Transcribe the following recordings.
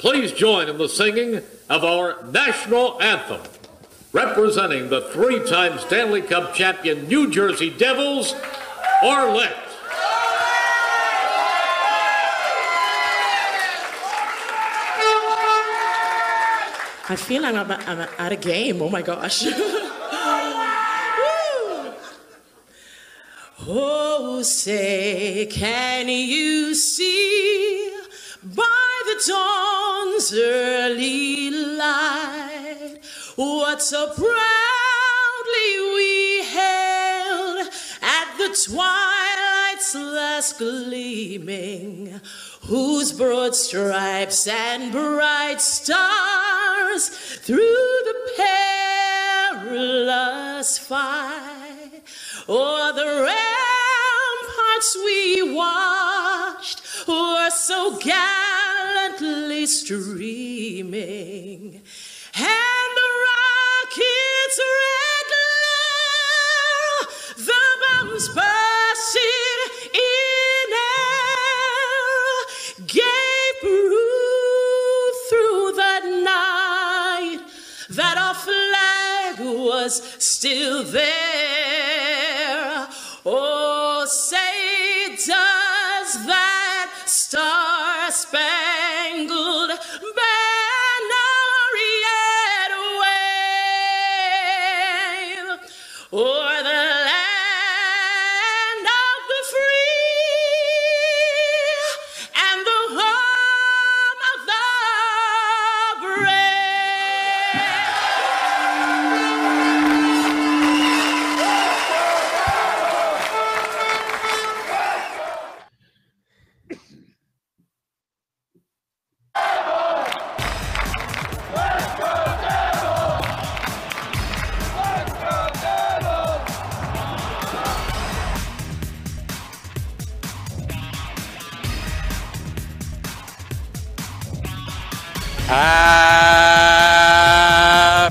please join in the singing of our national anthem. Representing the three-time Stanley Cup champion New Jersey Devils, Arlette. I feel like I'm at a game. Oh my gosh. Oh, say, can you see by the dawn's early light what so proudly we hailed at the twilight's last gleaming, whose broad stripes and bright stars through the perilous fight o'er the ramparts we watched were so gallantly streaming, and the rocket's red glare, the bombs bursting in air, gave proof through the night that our flag was still there. Oh, say, does that star-spangled banner yet wave o'er the land of the free and the home of the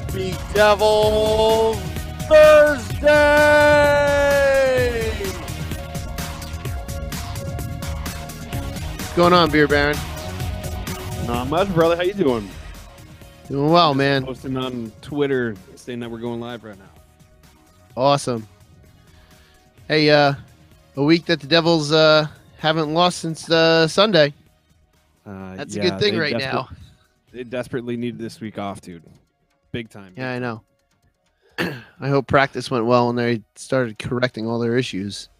Happy Devil Thursday! What's going on, Beer Baron? Not much, brother. How you doing? Doing well, man. Posting on Twitter saying that we're going live right now. Awesome. Hey, a week that the Devils haven't lost since Sunday. That's a good thing right now. They desperately needed this week off, dude. Big time. Yeah, I know. I hope practice went well and they started correcting all their issues.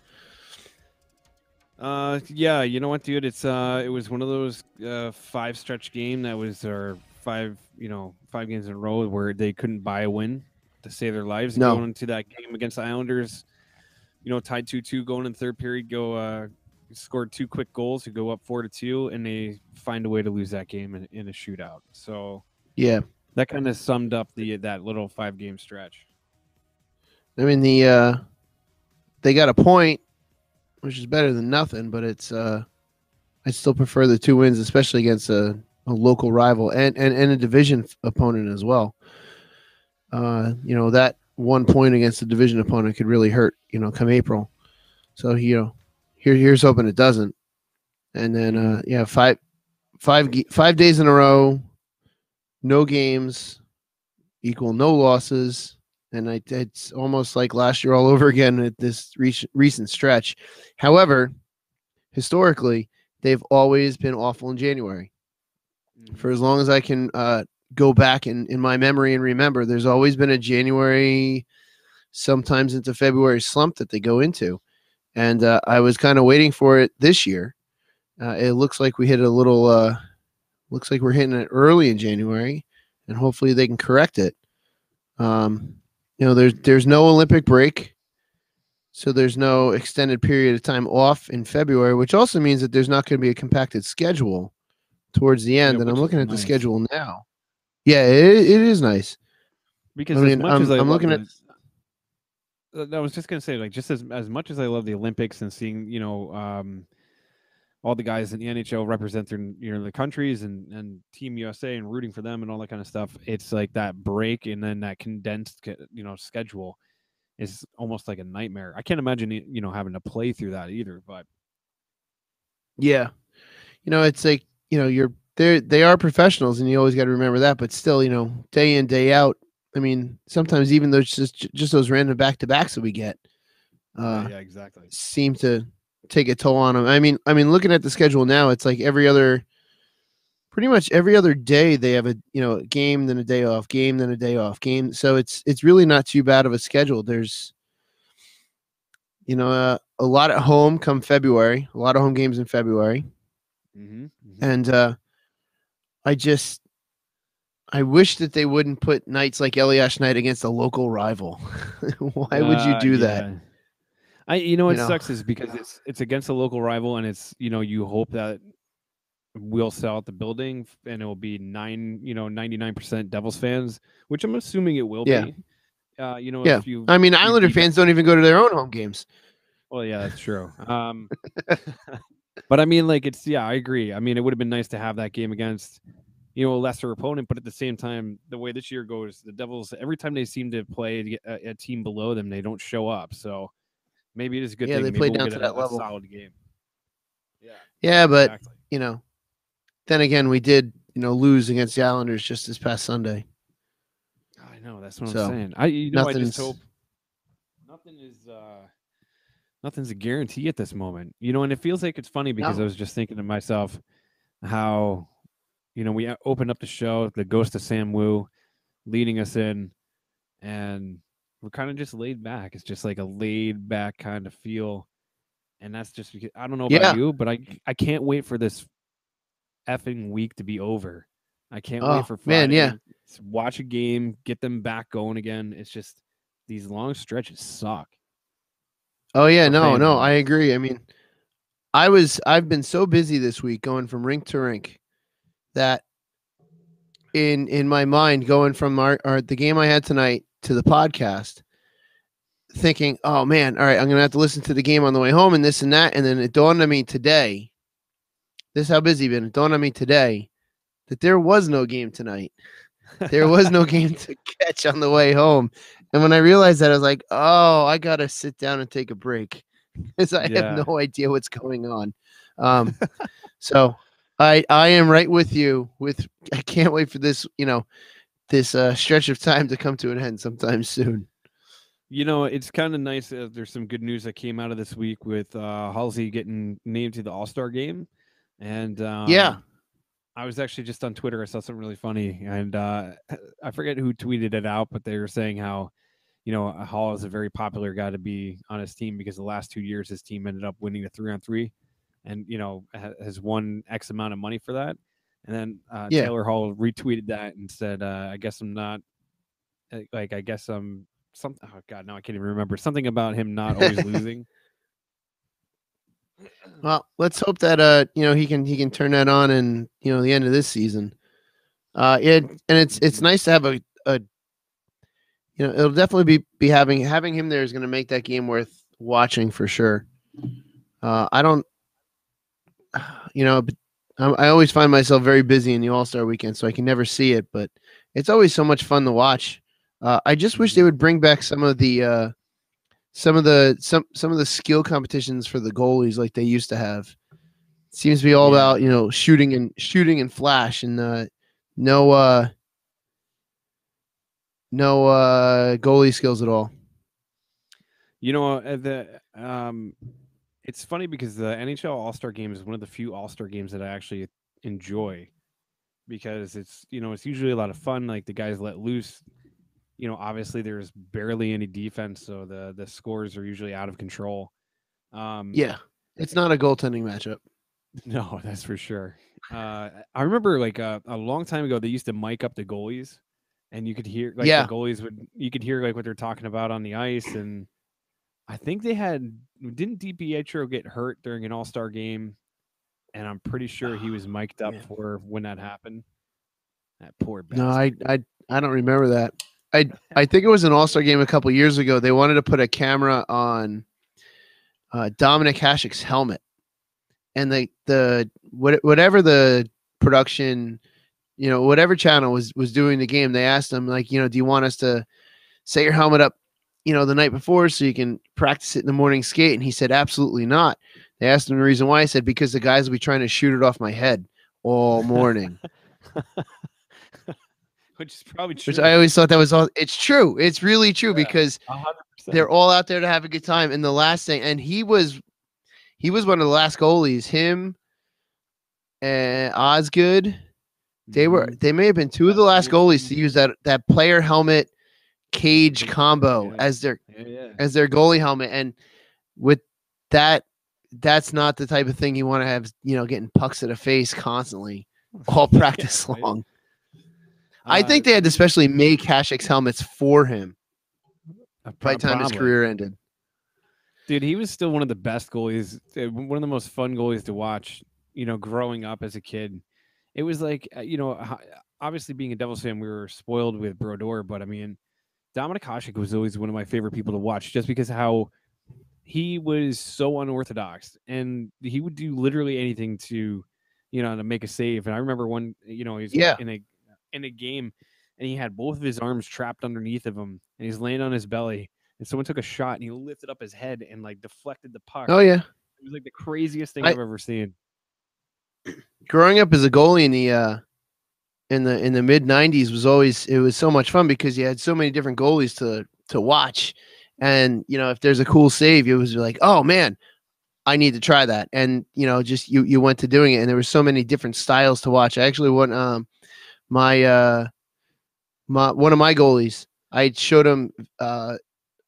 Yeah, you know what, dude? It was one of those 5 stretch game that was our 5 games in a row where they couldn't buy a win to save their lives. No. Going into that game against the Islanders, tied 2-2 going in the third period, scored 2 quick goals to go up 4-2, and they find a way to lose that game in a shootout. So yeah, that kind of summed up that little 5-game stretch. I mean, they got a point, which is better than nothing, but it's I still prefer the 2 wins, especially against a local rival and a division opponent as well. That 1 point against a division opponent could really hurt, come April. So here's hoping it doesn't. And then 5 days in a row, no games equal no losses. And it's almost like last year all over again at this recent stretch. However, historically, they've always been awful in January. For as long as I can go back in my memory and remember, there's always been a January, sometimes into February slump that they go into. And I was kind of waiting for it this year. It looks like we hit a little looks like we're hitting it early in January, and hopefully they can correct it. There's no Olympic break, so there's no extended period of time off in February, which also means that there's not going to be a compacted schedule towards the end. And I'm looking at the schedule now. Yeah, it is nice. Because I was just gonna say, like, just as much as I love the Olympics and seeing, all the guys in the NHL represent their, the countries and Team USA and rooting for them and all that kind of stuff. It's like that break and then that condensed, schedule is almost like a nightmare. I can't imagine, having to play through that either. But yeah, it's like, you're they are professionals, and you always got to remember that. But still, day in, day out. I mean, sometimes even those just those random back-to-backs that we get, Yeah, exactly. seem to take a toll on them. I mean, looking at the schedule now, it's like pretty much every other day they have a game, then a day off, game, then a day off, game. So it's really not too bad of a schedule. There's a lot at home come February, a lot of home games in February, and I wish that they wouldn't put nights like Eliash Night against a local rival. Why would you do that? It sucks is because it's against a local rival, and it's you hope that we'll sell out the building and it will be 99% Devils fans, which I'm assuming it will be. If you, I mean, Islander fans don't even go to their own home games. Well, yeah, that's true. But I mean, like I agree. I mean, it would have been nice to have that game against a lesser opponent, but at the same time, the way this year goes, the Devils, every time they seem to play a team below them, they don't show up. So maybe it is a good thing. They play down to that level. Solid game. Yeah, but exactly. Then again, we did lose against the Islanders just this past Sunday. I know, that's what I'm saying. I just hope nothing's a guarantee at this moment. And it feels like it's funny because I was just thinking to myself how we opened up the show, the ghost of Sam Wu leading us in, and we're kind of just laid back. It's just like a laid back kind of feel. And that's just because I don't know about you, but I can't wait for this effing week to be over. I can't wait for Friday to watch a game, get them back going again. It's just these long stretches suck. Oh yeah, no, I agree. I mean, I've been so busy this week going from rink to rink that in my mind, going from the game I had tonight to the podcast, thinking, oh man, all right, I'm gonna have to listen to the game on the way home and this and that. And then it dawned on me today. This is how busy I've been. It dawned on me today that there was no game tonight. There was no game to catch on the way home. And when I realized that, I was like, oh, I got to sit down and take a break because I have no idea what's going on. So I am right with you. I can't wait for this, this stretch of time to come to an end sometime soon. It's kind of nice. There's some good news that came out of this week with Halsey getting named to the All-Star game. And I was actually just on Twitter. I saw something really funny, and I forget who tweeted it out, but they were saying how, Hall is a very popular guy to be on his team because the last 2 years his team ended up winning the 3-on-3, and has won X amount of money for that. And then Taylor Hall retweeted that and said, "I guess I'm not like I guess I'm something." Oh God, now I can't even remember something about him not always losing. Well, let's hope that he can turn that on in the end of this season. It's nice to have a it'll definitely be having him there is going to make that game worth watching for sure. I always find myself very busy in the All-Star weekend, so I can never see it, but it's always so much fun to watch. I just wish they would bring back some of the skill competitions for the goalies like they used to have. It seems to be all about shooting and flash, and no goalie skills at all. It's funny because the NHL All-Star Game is one of the few All-Star games that I actually enjoy because it's usually a lot of fun. Like the guys let loose. Obviously there's barely any defense, so the scores are usually out of control. It's not a goaltending matchup. No, that's for sure. I remember like a long time ago they used to mic up the goalies, and you could hear the goalies you could hear like what they're talking about on the ice. And I think didn't DiPietro get hurt during an All-Star game, and I'm pretty sure he was mic'd up for when that happened. That poor bastard. No, I don't remember that. I think it was an All-Star game a couple years ago. They wanted to put a camera on Dominic Hasek's helmet, and whatever the production, whatever channel was doing the game, they asked him like, do you want us to set your helmet up, the night before so you can practice it in the morning skate? And he said, absolutely not. They asked him the reason why. He said, because the guys will be trying to shoot it off my head all morning. Which is probably true. Which I always thought that was all. It's true. It's really true because 100%. they're all out there to have a good time. And the last thing, and he was one of the last goalies. Him and Osgood, they may have been two of the last goalies to use that player helmet cage combo as their goalie helmet. And with that, that's not the type of thing you want to have, getting pucks to the face constantly all practice long. I think they had to specially make Hasek's helmets for him by the time his career ended. Dude, he was still one of the best goalies, one of the most fun goalies to watch, growing up as a kid. It was like, obviously being a Devils fan, we were spoiled with Brodeur, but I mean, Dominik Hasek was always one of my favorite people to watch just because how he was so unorthodox and he would do literally anything to make a save. And I remember one, he's in a game and he had both of his arms trapped underneath of him and he's laying on his belly and someone took a shot and he lifted up his head and like deflected the puck. Oh yeah. It was like the craziest thing I've ever seen. Growing up as a goalie in the mid 90s it was so much fun because you had so many different goalies to watch. And if there's a cool save, it was like, oh man, I need to try that. And just you went to doing it and there were so many different styles to watch. I actually went one of my goalies, I showed him a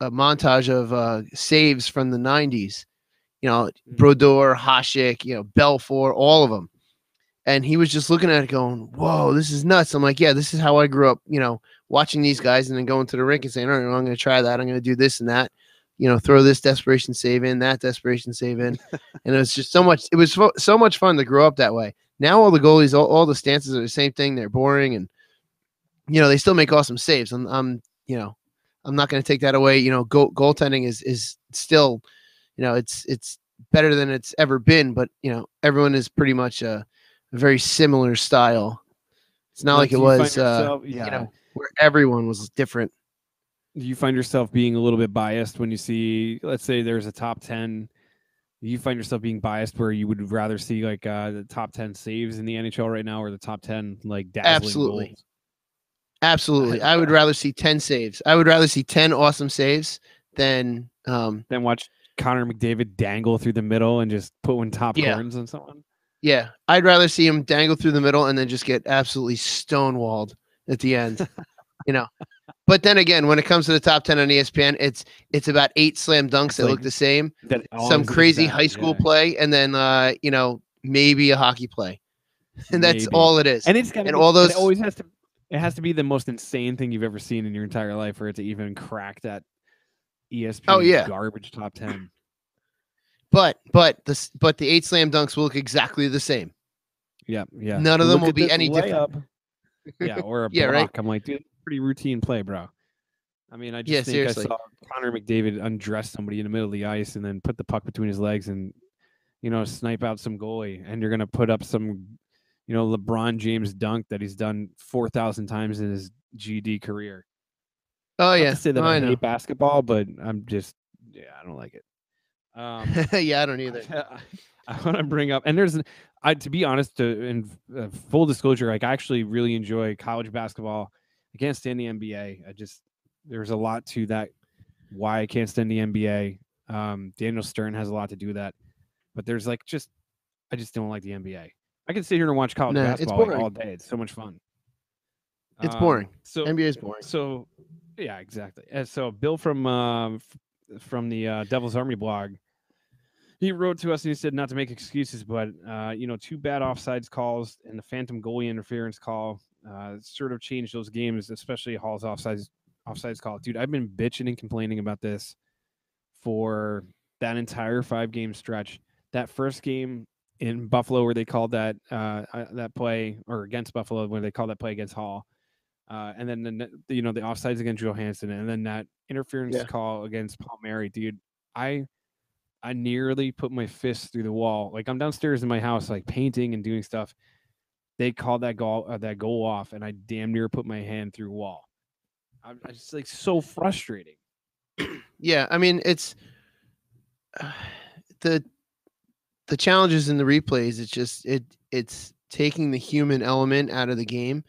montage of saves from the 90s, Brodeur, Hasek, Belfour, all of them. And he was just looking at it going, whoa, this is nuts. I'm like, yeah, this is how I grew up, watching these guys and then going to the rink and saying, all right, well, I'm going to try that. I'm going to do this and that, throw this desperation save in, that desperation save in. And it was just it was so much fun to grow up that way. Now all the goalies, all the stances are the same thing. They're boring and, they still make awesome saves. I'm not going to take that away. Goaltending is still, it's better than it's ever been, but everyone is pretty much a very similar style. It's not like it was, where everyone was different. Do you find yourself being a little bit biased when you see, let's say there's a top 10? Do you find yourself being biased where you would rather see like the top 10 saves in the NHL right now or the top 10 like dazzling goals? Absolutely. I would rather see 10 saves. I would rather see 10 awesome saves than watch Connor McDavid dangle through the middle and just put one top corners on someone. Yeah. I'd rather see him dangle through the middle and then just get absolutely stonewalled at the end. But then again, when it comes to the top 10 on ESPN, it's about 8 slam dunks that look the same, some crazy high school play, and then maybe a hockey play, and that's all it is. And it has to be the most insane thing you've ever seen in your entire life for it to even crack that ESPN garbage top 10. But the 8 slam dunks will look exactly the same. Yeah. None of them will be any different. Yeah, or a block. Right? I'm like, dude, pretty routine play, bro. I mean, I just think seriously. I saw Connor McDavid undress somebody in the middle of the ice and then put the puck between his legs and, snipe out some goalie. And you're going to put up some, LeBron James dunk that he's done 4,000 times in his GD career. Oh, yeah. Not to say that I hate basketball, but I'm just, I don't like it. Yeah, I don't either. I want to bring up, and to be honest, in full disclosure, like I actually really enjoy college basketball. I can't stand the NBA. There's a lot to that. Why I can't stand the NBA. Daniel Stern has a lot to do with that, but there's I just don't like the NBA. I can sit here and watch college basketball all day. It's so much fun. It's boring. So NBA is boring. So yeah, exactly. And so Bill from the Devil's Army blog, he wrote to us and he said not to make excuses, but 2 bad offsides calls and the phantom goalie interference call sort of changed those games, especially Hall's offsides call. Dude, I've been bitching and complaining about this for that entire 5-game stretch. That first game in Buffalo where they called that play, or against Buffalo where they called that play against Hall, and then the offsides against Johansson, and then that interference call against Palmieri. Dude, I nearly put my fist through the wall. Like I'm downstairs in my house, like painting and doing stuff. They called that goal off, and I damn near put my hand through a wall. I just like so frustrating. Yeah, I mean it's the challenges in the replays. It's taking the human element out of the game.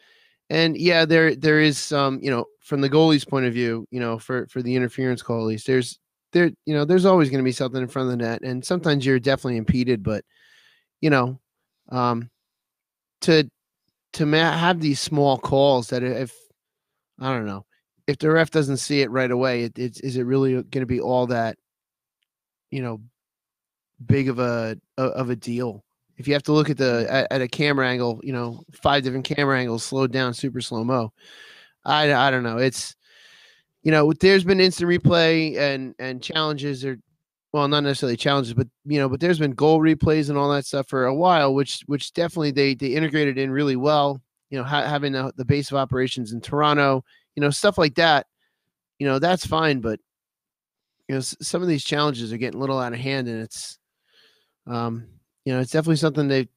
And yeah, there is some, from the goalie's point of view, for the interference call, at least there's always going to be something in front of the net, and sometimes you're definitely impeded. But um, to have these small calls that if I don't know if the ref doesn't see it right away, is it really going to be all that big of a deal? If you have to look at at a camera angle, 5 different camera angles, slowed down, super slow-mo. I don't know. It's, there's been instant replay and challenges, or, well, not necessarily challenges, but, but there's been goal replays and all that stuff for a while, which definitely they integrated in really well, having the base of operations in Toronto, stuff like that, that's fine. But, some of these challenges are getting a little out of hand, and it's, it's definitely something they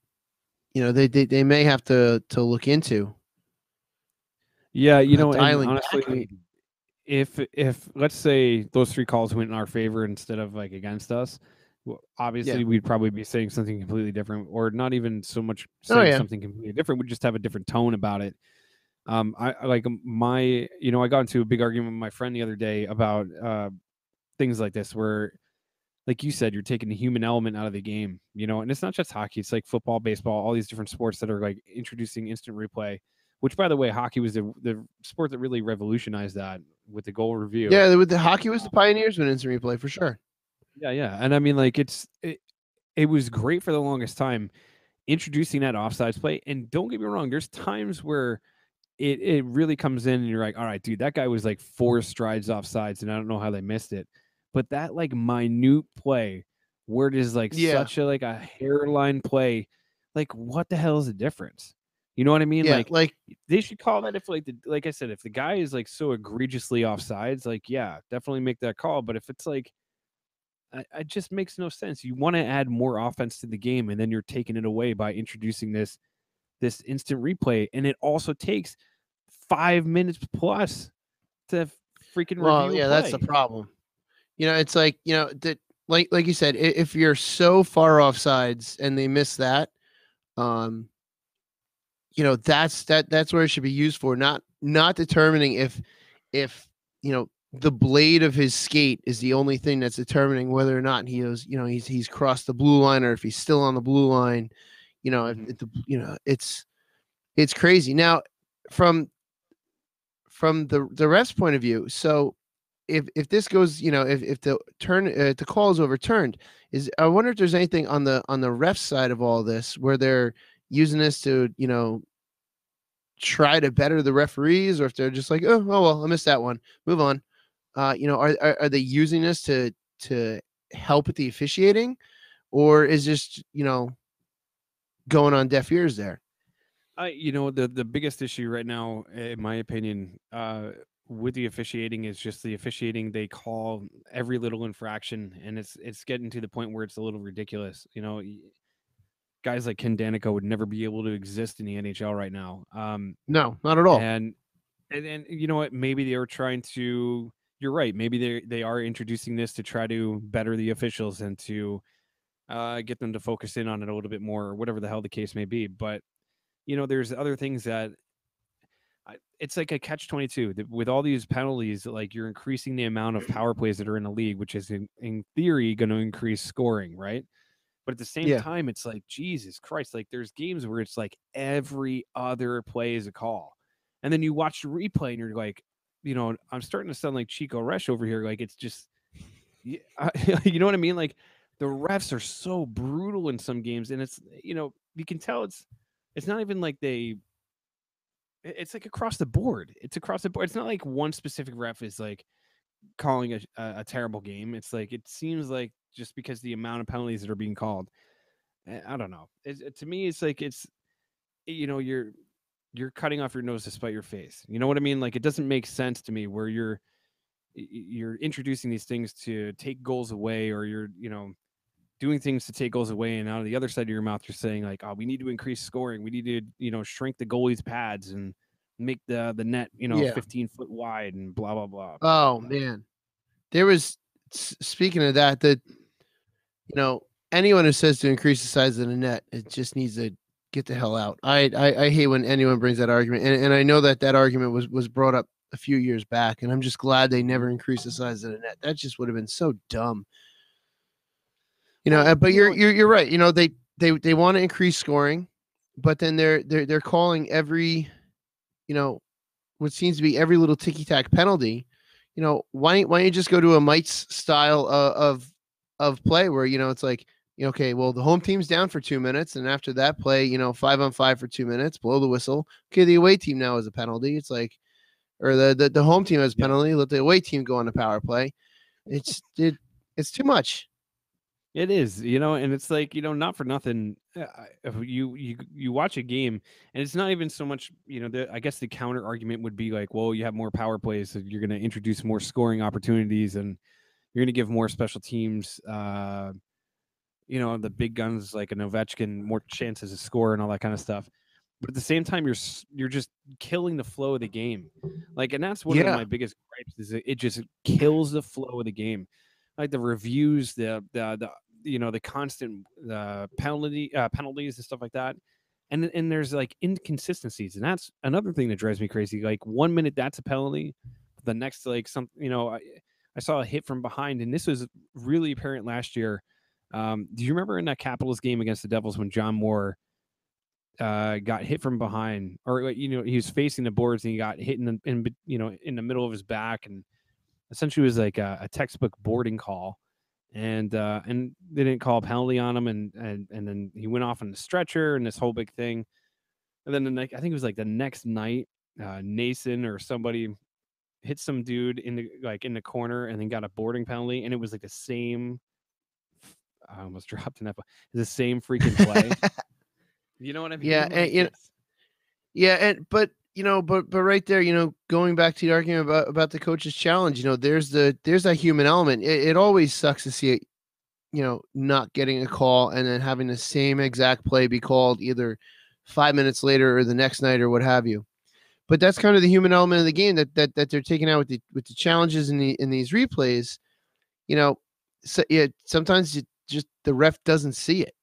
may have to look into. Yeah, and dialing honestly, if let's say those 3 calls went in our favor instead of like against us, obviously we'd probably be saying something completely different, or not even so much saying something completely different. We'd just have a different tone about it. I like I got into a big argument with my friend the other day about things like this, where, like you said, you're taking the human element out of the game, and it's not just hockey. It's like football, baseball, all these different sports that are like introducing instant replay, which, by the way, hockey was the sport that really revolutionized that with the goal review. Yeah, with the hockey was the pioneers with instant replay for sure. Yeah. And I mean, like, it was great for the longest time introducing that offsides play. And don't get me wrong, there's times where it really comes in and you're like, all right, dude, that guy was like 4 strides offsides and I don't know how they missed it. But that like minute play where it is like such a hairline play, like what the hell is the difference? You know what I mean? Yeah, like they should call that if like I said, if the guy is like so egregiously offsides, like, yeah, definitely make that call. But if it's like, it just makes no sense. You want to add more offense to the game, and then you're taking it away by introducing this instant replay, and it also takes 5 minutes plus to freaking review. Yeah, that's the problem. It's like, that, like you said, if you're so far off sides and they miss that, that's where it should be used for, not determining if the blade of his skate is the only thing that's determining whether or not he is, he's crossed the blue line, or if he's still on the blue line. It's crazy. Now, from the ref's point of view, so if this goes, if the call is overturned, I wonder if there's anything on the ref side of all this where they're using this to, try to better the referees, or if they're just like, oh well, I missed that one, move on. Are they using this to help with the officiating, or is just, going on deaf ears there? The biggest issue right now, in my opinion, with the officiating is just the officiating. They call every little infraction, and it's getting to the point where it's a little ridiculous. Guys like Ken Danica would never be able to exist in the NHL right now. No, not at all. And you know what? Maybe they were trying to. You're right. Maybe they are introducing this to try to better the officials and to get them to focus in on it a little bit more, or whatever the hell the case may be. But there's other things that it's like a catch-22 with all these penalties. Like, you're increasing the amount of power plays that are in the league, which is in theory going to increase scoring, right? But at the same time, it's like, Jesus Christ, like there's games where it's like every other play is a call. And then you watch the replay and you're like, I'm starting to sound like Chico Resch over here. Like, it's just, you know what I mean? Like, the refs are so brutal in some games, and it's, you can tell it's not even like it's like across the board. It's across the board. It's not like one specific ref is like calling a terrible game. It's like, it seems like just because the amount of penalties that are being called, I don't know. To me, it's like, it's, you're cutting off your nose to spite your face. You know what I mean? Like, it doesn't make sense to me where you're introducing these things to take goals away, or you're, doing things to take goals away, and out of the other side of your mouth, you're saying like, oh, we need to increase scoring. We need to, shrink the goalie's pads and make the net, 15 foot wide and blah, blah, blah. Oh man. There was, speaking of that, anyone who says to increase the size of the net, it just needs to get the hell out. I hate when anyone brings that argument, and I know that argument was brought up a few years back, and I'm just glad they never increased the size of the net. That just would have been so dumb. But you're right. They want to increase scoring, but then they're calling every, what seems to be every little ticky-tack penalty. Why don't you just go to a Mites style of play where, it's like, okay, well, the home team's down for 2 minutes, and after that play, 5-on-5 for 2 minutes, blow the whistle. Okay, the away team now has a penalty. It's like, or the home team has a penalty. Let the away team go on the power play. It's too much. It is, and it's like, not for nothing. If you watch a game, and it's not even so much, I guess the counter argument would be like, well, you have more power plays, so you're going to introduce more scoring opportunities, and you're going to give more special teams, the big guns like an Ovechkin more chances to score and all that kind of stuff. But at the same time, you're just killing the flow of the game. Like, and that's one of my biggest gripes is it just kills the flow of the game. Like the reviews, the constant penalties and stuff like that. And there's like inconsistencies. And that's another thing that drives me crazy. Like 1 minute that's a penalty. The next, like I saw a hit from behind, and this was really apparent last year. Do you remember in that Capitals game against the Devils when John Moore got hit from behind, or he was facing the boards and he got hit in the middle of his back, and essentially it was like a textbook boarding call, and they didn't call a penalty on him, and then he went off on the stretcher and this whole big thing, and then I think it was like the next night, Nason or somebody hit some dude in the corner and then got a boarding penalty, and it was like the same. I almost dropped an F. The same freaking play. You know what I mean? Yeah, but right there, going back to the argument about the coach's challenge, there's that human element. It always sucks to see it, not getting a call and then having the same exact play be called either 5 minutes later or the next night or what have you. But that's kind of the human element of the game that they're taking out with the challenges in these replays. So, sometimes just the ref doesn't see it.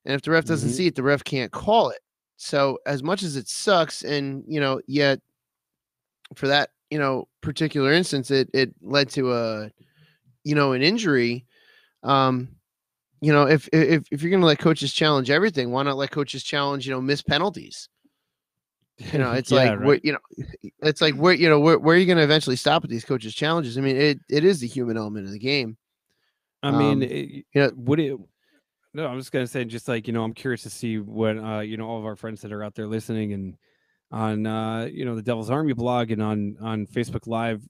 And if the ref doesn't see it, the ref can't call it. So as much as it sucks, and yet for that particular instance, it led to an injury. If you're gonna let coaches challenge everything, why not let coaches challenge missed penalties? It's like right. It's like where are you gonna eventually stop at these coaches challenges? I mean, it is the human element of the game. I mean, would it? No, I'm just gonna say, just like I'm curious to see what all of our friends that are out there listening and on the Devil's Army blog and on Facebook Live,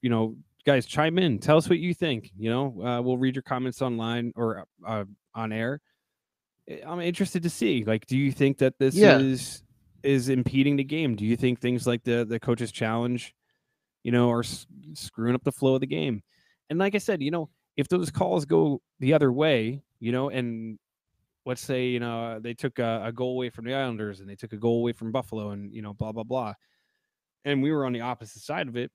guys, chime in, tell us what you think. We'll read your comments online or on air. I'm interested to see. Like, do you think that this is impeding the game? Do you think things like the coach's challenge, are screwing up the flow of the game? And like I said, if those calls go the other way, and let's say, they took a goal away from the Islanders and they took a goal away from Buffalo and, blah, blah, blah. And we were on the opposite side of it.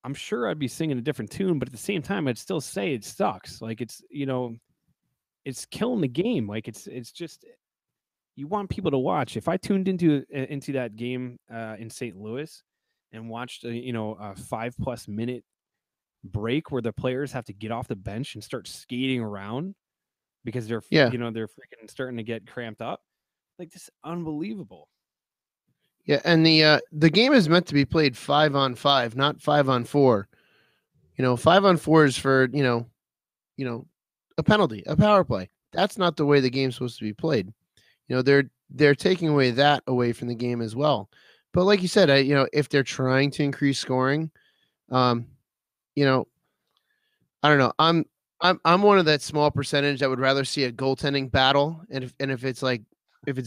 I'm sure I'd be singing a different tune, but at the same time, I'd still say it sucks. Like it's killing the game. Like it's just, you want people to watch. If I tuned into that game in St. Louis and watched a 5+ minute break where the players have to get off the bench and start skating around because they're they're freaking starting to get cramped up. Like, this is unbelievable. Yeah, and the game is meant to be played 5-on-5, not 5-on-4. 5-on-4 is for a penalty, a power play. That's not the way the game's supposed to be played. They're taking away from the game as well. But like you said, if they're trying to increase scoring, I don't know. I'm one of that small percentage that would rather see a goaltending battle, and if it's a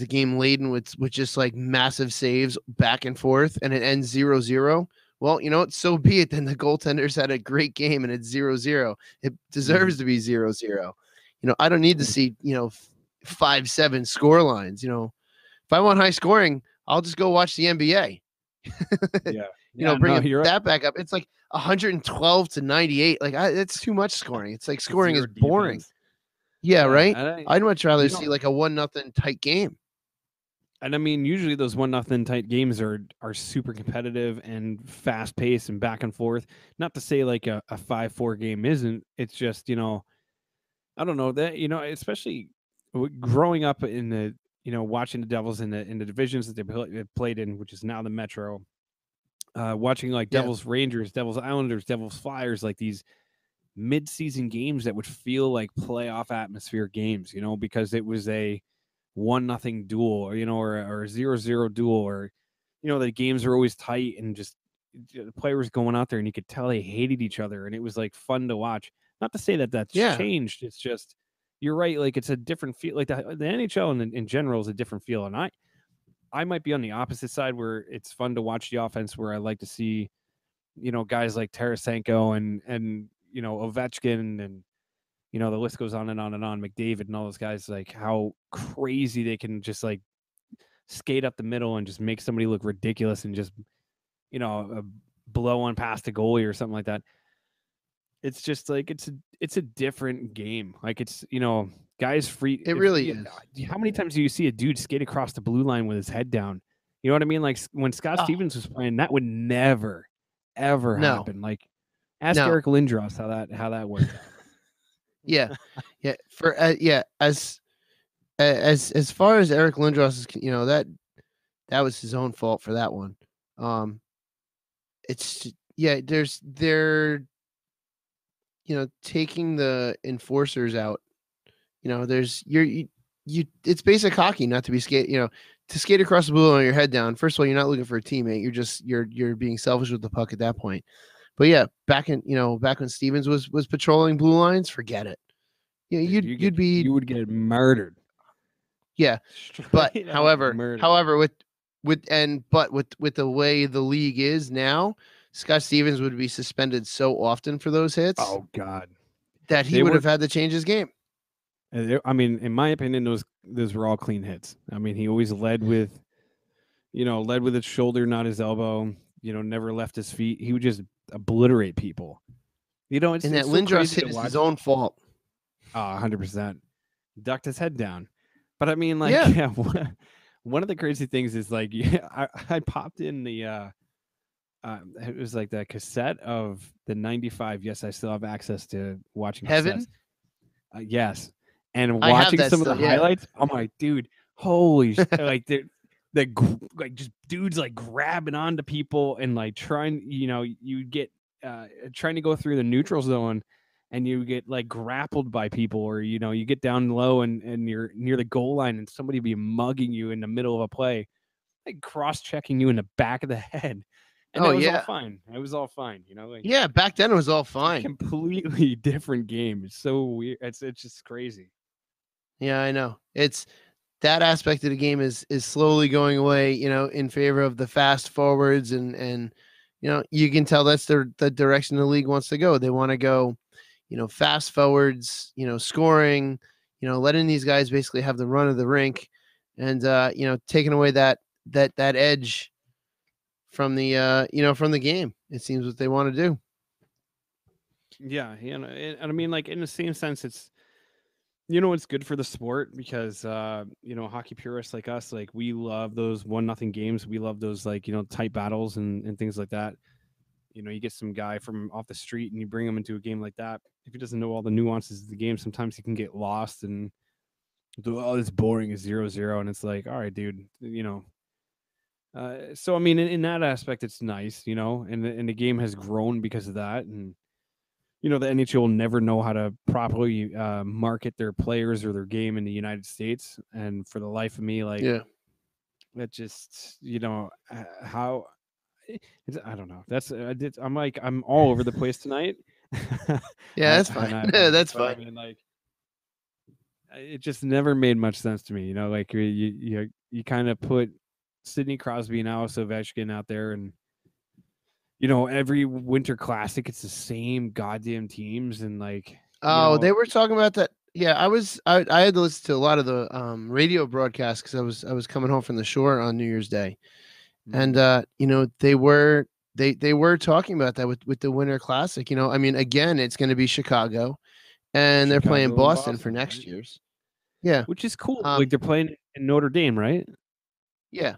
game laden with just like massive saves back and forth and it ends 0-0, well, so be it. Then the goaltenders had a great game and it's 0-0. It deserves to be 0-0. I don't need to see 5-7 score lines. If I want high scoring, I'll just go watch the NBA. Bring that back up. It's like 112-98. Like it's too much scoring. It's like scoring is boring. Yeah, right. I'd much rather see like a 1-0 tight game. And I mean, usually those 1-0 tight games are super competitive and fast paced and back and forth. Not to say like a 5-4 game isn't. It's just, I don't know that, especially growing up in the, watching the Devils in the divisions that they played in, which is now the Metro, watching like Yeah. Devils Rangers, Devils Islanders, Devils Flyers, like these mid-season games that would feel like playoff atmosphere games, because it was a 1-0 duel, or a 0-0 duel, or the games are always tight and just the players going out there and you could tell they hated each other and it was like fun to watch. Not to say that that's Yeah. changed. It's just you're right. Like it's a different feel. Like the NHL in general is a different feel, and I might be on the opposite side where it's fun to watch the offense. Where I like to see guys like Tarasenko and Ovechkin and the list goes on and on and on. McDavid and all those guys, like how crazy they can just like skate up the middle and just make somebody look ridiculous and just blow on past a goalie or something like that. It's just like it's a different game. Like it's guys free. It really is. How many times do you see a dude skate across the blue line with his head down? You know what I mean? Like when Scott Stevens was playing, that would never ever happen. Like ask Eric Lindros how that worked. Yeah. For as far as Eric Lindros is, that was his own fault for that one. They're taking the enforcers out. It's basic hockey not to be to skate across the blue line on your head down. First of all, you're not looking for a teammate. You're being selfish with the puck at that point. But yeah, back when Stevens was patrolling blue lines, forget it. You would get murdered. Yeah. But however, murdered. with the way the league is now, Scott Stevens would be suspended so often for those hits. Oh God, that he would have had to change his game. I mean, in my opinion, those were all clean hits. I mean, he always led with his shoulder, not his elbow. Never left his feet. He would just obliterate people. And that Lindros hit is his own fault. 100%. Ducked his head down. But I mean, like, one of the crazy things is like, I popped in the. It was like the cassette of the 95. Yes, I still have access to watching Heaven. Yes, and watching some of the highlights. I'm like, dude, holy like like just dudes like grabbing onto people and like trying. You get trying to go through the neutral zone, and you get like grappled by people, or you get down low and you're near the goal line, and somebody be mugging you in the middle of a play, like cross-checking you in the back of the head. And it was all fine. It was all fine, like back then it was all fine. Completely different game. It's so weird. It's just crazy. Yeah, I know. It's that aspect of the game is slowly going away, in favor of the fast forwards and you can tell that's the direction the league wants to go. They want to go, fast forwards, scoring, letting these guys basically have the run of the rink and taking away that edge from the from the game. It seems what they want to do. Yeah, and I mean, like in the same sense, it's it's good for the sport because hockey purists like us, like we love those 1-0 games. We love those like tight battles and things like that. You get some guy from off the street and you bring him into a game like that. If he doesn't know all the nuances of the game, sometimes he can get lost and it's boring as 0-0, and it's like, all right, dude, so I mean, in that aspect, it's nice, and the game has grown because of that, and the NHL will never know how to properly market their players or their game in the United States, and for the life of me, like, that just how I don't know. I'm all over the place tonight. Yeah, that's fine. That's fine. I mean, like, it just never made much sense to me, like you kind of put Sidney Crosby and Alex Ovechkin out there, and every Winter Classic it's the same goddamn teams, and like they were talking about that. Yeah, I had to listen to a lot of the radio broadcasts because I was coming home from the shore on New Year's Day, and they were talking about that with the Winter Classic. I mean, again, it's going to be Chicago, and they're playing Boston for next year's. Yeah, which is cool. Like they're playing in Notre Dame, right? Yeah.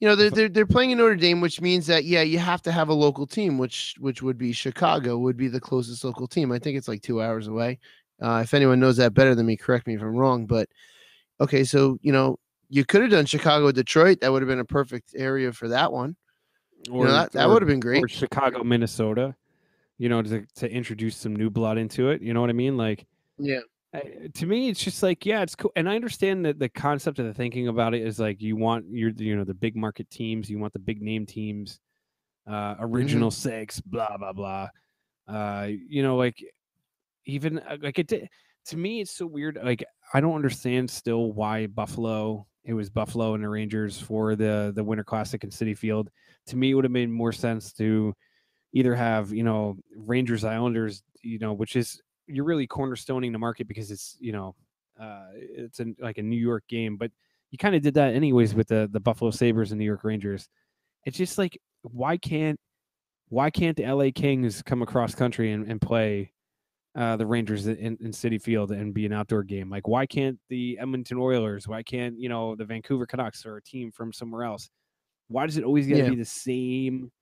They're playing in Notre Dame, which means that you have to have a local team, which would be Chicago would be the closest local team. I think it's like 2 hours away. If anyone knows that better than me, correct me if I'm wrong. But okay, so you could have done Chicago, Detroit. That would have been a perfect area for that one. Or that would have been great. Or Chicago, Minnesota. To introduce some new blood into it. You know what I mean? Like, yeah. To me, it's just like, yeah, it's cool. And I understand that the concept of the thinking about it is like you want the big market teams, you want the big name teams, original six, blah, blah, blah. Like even like to me, it's so weird. Like, I don't understand still why it was Buffalo and the Rangers for the Winter Classic in Citi Field. To me, it would have made more sense to either have, Rangers Islanders, which is, you're really cornerstoning the market because it's, it's like a New York game, but you kind of did that anyways with the Buffalo Sabres and New York Rangers. It's just like, why can't the LA Kings come across country and play the Rangers in Citi Field and be an outdoor game? Like, why can't the Edmonton Oilers? Why can't, the Vancouver Canucks or a team from somewhere else? Why does it always got to be the same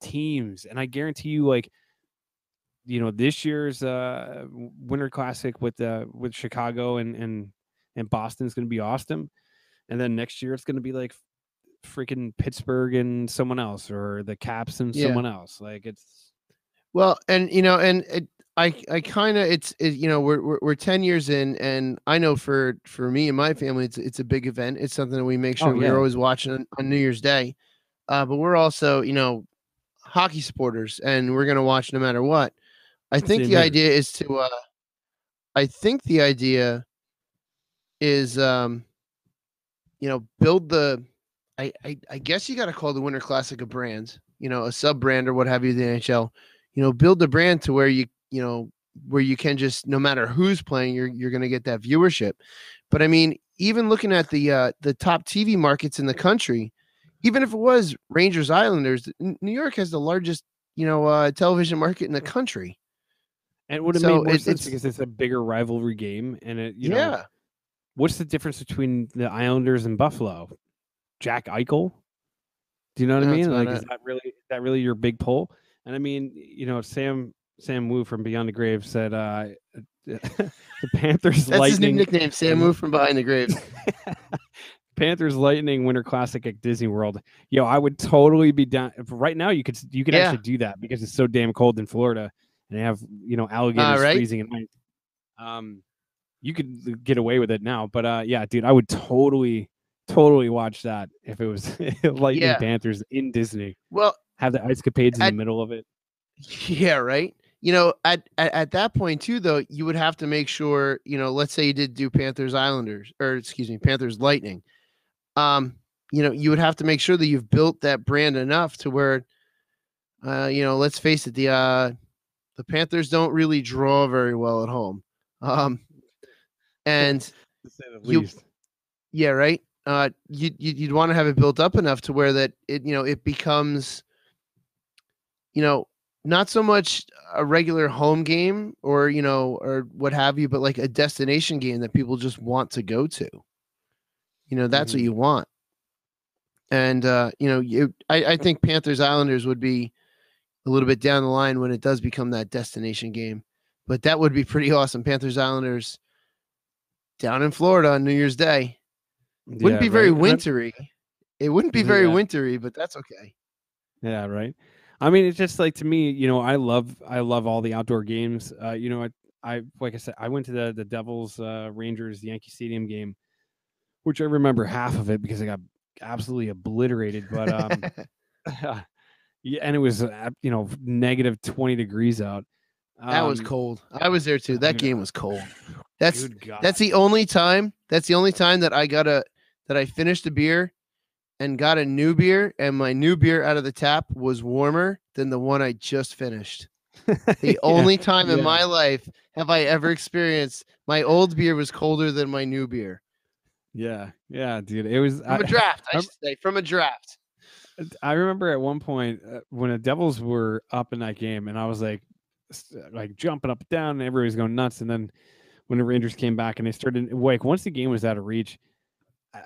teams? And I guarantee you, like, this year's Winter Classic with Chicago and Boston is going to be awesome, and then next year it's going to be like freaking Pittsburgh and someone else, or the Caps and someone else. Like, it's I kind of we're 10 years in, and I know for me and my family it's a big event. It's something that we make sure we're always watching on New Year's Day, but we're also hockey supporters, and we're going to watch no matter what. I think the idea is to build the I guess you got to call the Winter Classic a brand, a sub brand or what have you, the NHL, build the brand to where you can just, no matter who's playing, you're going to get that viewership. But I mean, even looking at the top TV markets in the country, even if it was Rangers Islanders, New York has the largest, television market in the country. And it would have made more sense because it's a bigger rivalry game. And it, what's the difference between the Islanders and Buffalo? Jack Eichel? Do you know what I mean? Like, is that really your big pull? And I mean, Sam Wu from Beyond the Grave said the Panthers That's Lightning. His new nickname, Sam Wu from Behind the Grave. Panthers Lightning Winter Classic at Disney World. I would totally be down. Right now, you could actually do that because it's so damn cold in Florida, and they have alligators freezing at night. You could get away with it now, but yeah, dude, I would totally watch that if it was Lightning Panthers in Disney. Well, have the ice capades in the middle of it. Yeah, right. At that point too, though, you would have to make sure, let's say you did do Panthers Lightning. You would have to make sure that you've built that brand enough to where, let's face it, the Panthers don't really draw very well at home. And to say the least. Yeah, right. You'd want to have it built up enough to where that it becomes, not so much a regular home game or what have you, but like a destination game that people just want to go to. That's what you want. And I think Panthers Islanders would be a little bit down the line when it does become that destination game. But that would be pretty awesome. Panthers Islanders down in Florida on New Year's Day. Wouldn't be very wintry. It wouldn't be very wintry, but that's okay. Yeah, right. I mean, it's just like, to me, I love all the outdoor games. I like I said, I went to the Devils Rangers Yankee Stadium game, which I remember half of it because I got absolutely obliterated. But yeah, and it was negative 20 degrees out. That was cold. I was there too. That game was cold. That's the only time. That's the only time that I finished a beer and got a new beer, and my new beer out of the tap was warmer than the one I just finished. The only time in my life have I ever experienced my old beer was colder than my new beer. Yeah, dude. It was from a draft. I should say from a draft. I remember at one point when the Devils were up in that game, and I was like jumping up and down, and everybody was going nuts. And then when the Rangers came back and they started, once the game was out of reach,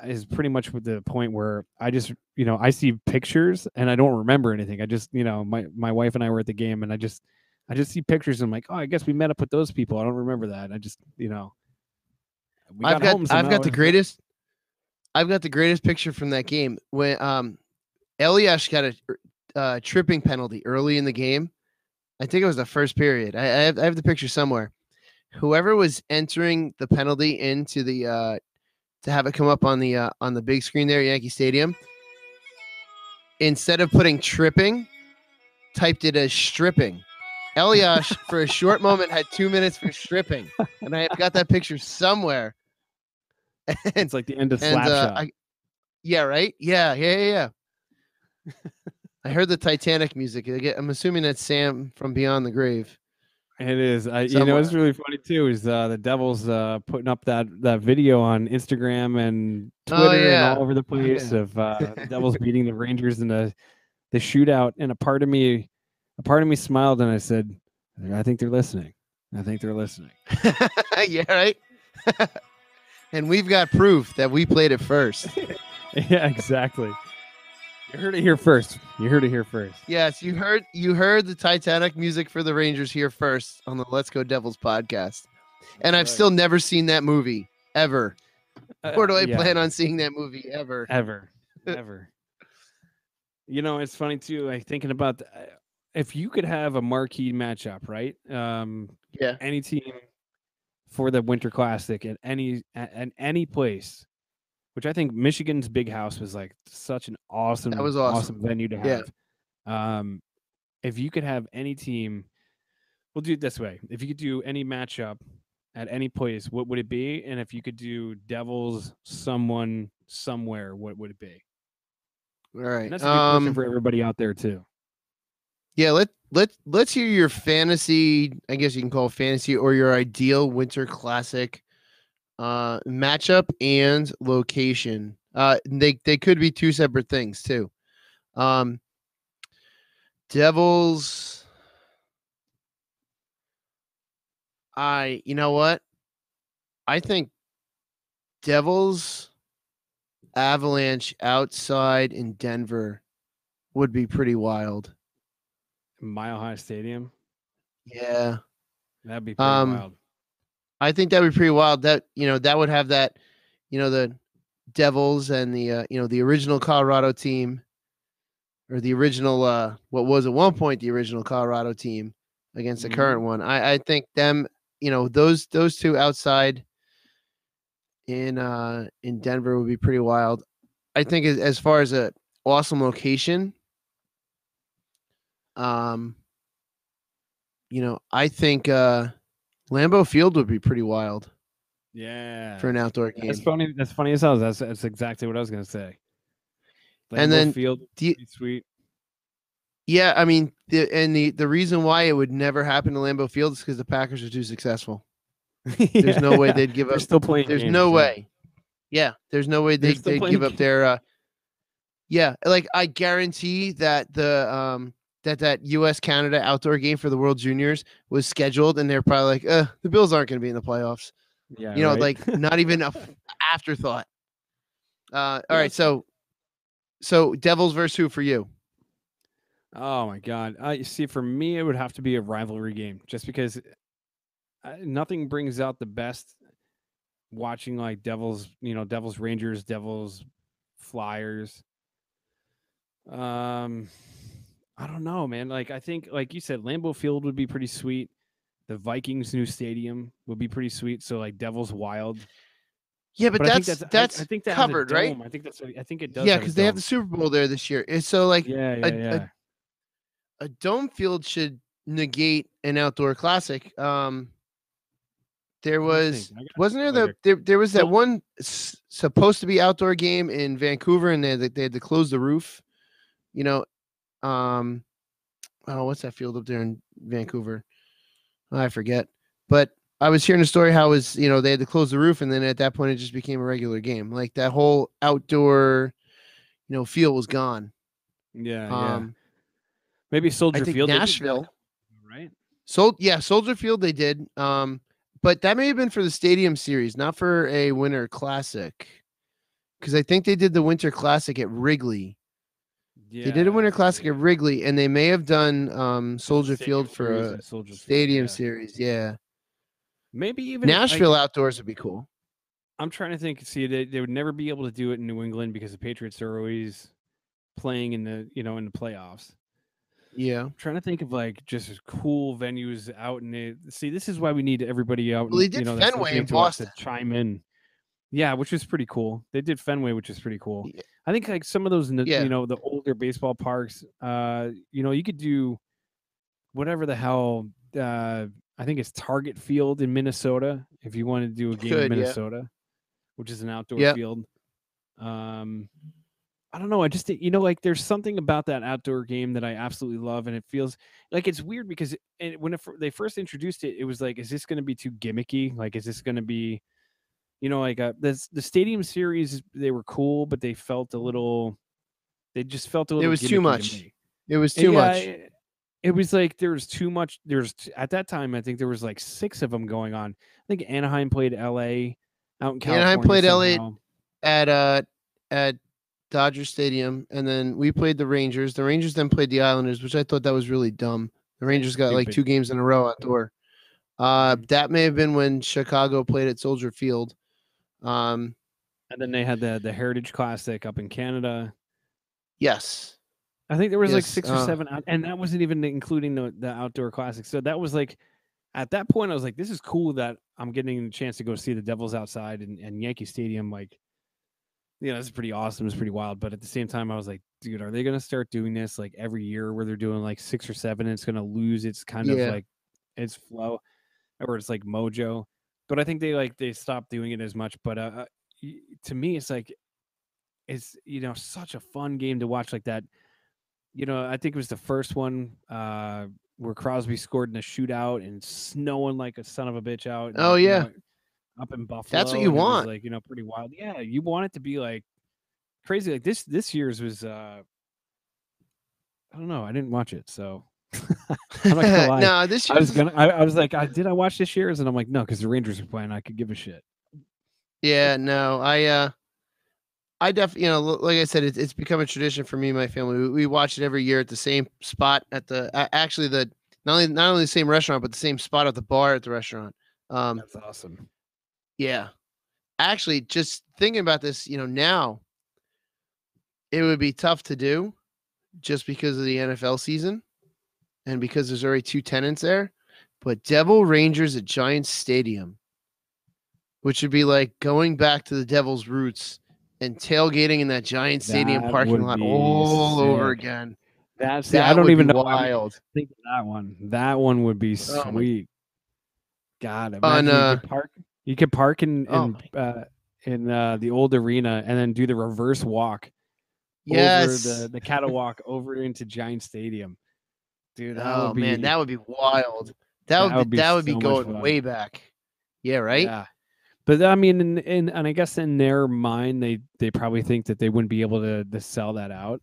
is pretty much with the point where I just, I see pictures and I don't remember anything. I just, my wife and I were at the game and I just see pictures and I'm like, oh, I guess we met up with those people. I don't remember that. I just, we I've got home somehow. the greatest picture from that game when Elias got a tripping penalty early in the game. I think it was the first period. I have the picture somewhere. Whoever was entering the penalty into the to have it come up on the big screen there at Yankee Stadium, instead of putting tripping, typed it as stripping. Elias for a short moment had 2 minutes for stripping, and I have got that picture somewhere. It's like the end of Slapshot. Yeah, right. Yeah. I heard the Titanic music. I'm assuming that's Sam from Beyond the Grave. It is. It's really funny too. Is the Devils putting up that video on Instagram and Twitter and all over the place of the Devils beating the Rangers in the shootout. And a part of me smiled and I said, "I think they're listening. I think they're listening." Yeah, right. And we've got proof that we played it first. Yeah, exactly. You heard it here first. Yes, you heard the Titanic music for the Rangers here first on the Let's Go Devils podcast. And I've still never seen that movie ever. Or do I plan on seeing that movie ever? Ever. It's funny too. Like thinking about if you could have a marquee matchup, right? Any team for the Winter Classic at any place. Which I think Michigan's Big House was like such an awesome venue to have. Yeah. If you could have any team, we'll do it this way. If you could do any matchup at any place, what would it be? And if you could do Devils, someone, somewhere, what would it be? All right. And that's a good question for everybody out there too. Yeah, let's hear your fantasy, I guess you can call it fantasy, or your ideal Winter Classic matchup and location. They could be two separate things too. Devils. You know what? I think Devils Avalanche outside in Denver would be pretty wild. Mile High Stadium. Yeah. That'd be pretty wild. I think that would be pretty wild. That that would have that, the Devils and the the original Colorado team, or the original what was at one point the original Colorado team against the current one. I think them, those two outside in Denver would be pretty wild. I think as far as a awesome location, I think Lambeau Field would be pretty wild. Yeah. For an outdoor game. That's funny as hell. That's exactly what I was going to say. Lambeau and then Field would be sweet. Yeah, I mean, the reason why it would never happen to Lambeau Field is because the Packers are too successful. There's no way they'd give up. They're still playing. There's no way. Yeah, there's no way they'd give up their. Like I guarantee that the that U.S. Canada outdoor game for the World Juniors was scheduled, and they're probably like, the Bills aren't going to be in the playoffs. Yeah, like not even a afterthought. All right, so Devils versus who for you? Oh my God! You see, for me, it would have to be a rivalry game, just because nothing brings out the best watching like Devils, Devils Rangers, Devils Flyers. I don't know, man. Like I think, like you said, Lambeau Field would be pretty sweet. The Vikings' new stadium would be pretty sweet. So like Devils Wild. Yeah, but that's I think that covered, right? I think it does. Yeah, because they have the Super Bowl there this year. And so like a dome field should negate an outdoor classic. There was there was that one supposed to be outdoor game in Vancouver, and they had to close the roof. What's that field up there in Vancouver? I forget. But I was hearing a story how it was, they had to close the roof, and then at that point it just became a regular game. Like that whole outdoor, feel was gone. Yeah. Maybe Soldier Field. Nashville, right? Soldier Field they did. But that may have been for the Stadium Series, not for a Winter Classic. because I think they did the Winter Classic at Wrigley. Yeah, They did a Winter Classic at Wrigley, and they may have done Soldier Stadium Field for Series a and Soldier Field, Stadium yeah. Series. Yeah, Maybe even Nashville outdoors would be cool. I'm trying to think. See, they would never be able to do it in New England because the Patriots are always playing in the in the playoffs. Yeah. I'm trying to think of like just cool venues out in the. See, this is why we need everybody out. Well, they did that's Fenway listening in to us Boston. to chime in. Yeah, which is pretty cool. They did Fenway, which is pretty cool. Yeah. I think like some of those, Yeah. the older baseball parks. You could do whatever the hell. I think it's Target Field in Minnesota if you want to do a game in Minnesota, which is an outdoor field. I don't know. I just like there's something about that outdoor game that I absolutely love, and it feels like it's weird because they first introduced it, it was like, is this going to be too gimmicky? Like, is this going to be, like the Stadium Series? They were cool, but they felt a little. They just felt a little. It was too much. To me. It was too much. It was like there was too much. At that time, I think there was like 6 of them going on. I think Anaheim played L.A. out in California. Anaheim played somehow. L.A. at Dodger Stadium, and then we played the Rangers. The Rangers then played the Islanders, which I thought that was really dumb. The Rangers got like 2 games in a row outdoor. That may have been when Chicago played at Soldier Field. And then they had the Heritage Classic up in Canada. Yes. I think there was like 6 or 7, and that wasn't even including the outdoor classic. So that was like, at that point, I was like, this is cool that I'm getting a chance to go see the Devils outside and Yankee Stadium. Like, this is pretty awesome. It's pretty wild. But at the same time, I was like, dude, are they going to start doing this like every year where they're doing like 6 or 7 and it's going to lose its kind of like its flow, or it's like mojo? But I think they stopped doing it as much. But to me, it's like, it's, such a fun game to watch like that. I think it was the first one where Crosby scored in a shootout and snowing like a son of a bitch out. Oh, yeah. Up in Buffalo. That's what you want. Like, pretty wild. Yeah, you want it to be like crazy. Like this year's was I don't know. I didn't watch it, so I'm not gonna lie. No, this year I was like, did I watch this year's? And I'm like, no, because the Rangers are playing. I could give a shit. Yeah, no, I definitely, like I said, it's become a tradition for me and my family. We watch it every year at the same spot at the actually not only the same restaurant, but the same spot at the bar at the restaurant. That's awesome. Yeah, actually, just thinking about this, now it would be tough to do, just because of the NFL season, and because there's already 2 tenants there. But Devil Rangers at Giants Stadium, which would be like going back to the Devils' roots and tailgating in that Giant Stadium parking lot all over again. That I don't even know. Wild. Think of that one. That one would be sweet. God, you could park in the old arena and then do the reverse walk. Yes. Over the cattle walk over into Giant Stadium. Dude, that would be wild. That would be so going way back. Yeah, right? Yeah. But I mean, and I guess in their mind, they probably think that they wouldn't be able to sell that out.